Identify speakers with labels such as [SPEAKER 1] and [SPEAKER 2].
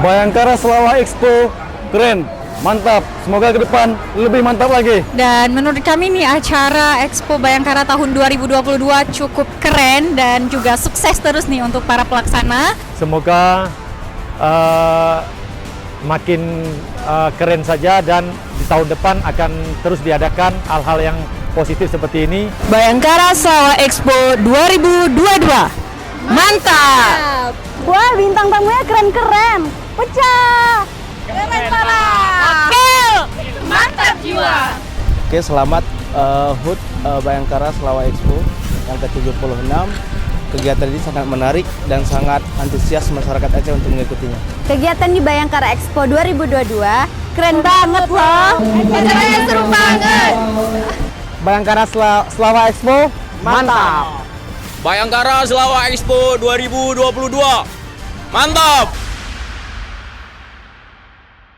[SPEAKER 1] Bayangkara Selawah Expo keren, mantap. Semoga ke depan lebih mantap lagi.
[SPEAKER 2] Dan menurut kami nih acara Expo Bayangkara tahun 2022 cukup keren dan juga sukses terus nih untuk para pelaksana.
[SPEAKER 3] Semoga makin keren saja dan di tahun depan akan terus diadakan hal-hal yang positif seperti ini.
[SPEAKER 2] Bayangkara Selawah Expo 2022. Mantap!
[SPEAKER 4] Wah, bintang tamunya keren-keren. Pecah. Keren parah.
[SPEAKER 2] Mantap jiwa.
[SPEAKER 5] Oke, selamat HUT Bayangkara Selawah Expo yang ke-76. Kegiatan ini sangat menarik dan sangat antusias masyarakat Aceh untuk mengikutinya.
[SPEAKER 4] Kegiatan di Bayangkara Expo 2022 keren banget loh. Acaranya seru banget.
[SPEAKER 5] Bayangkara Selawah Expo, mantap!
[SPEAKER 6] Bayangkara Selawah Expo 2022. Mantap!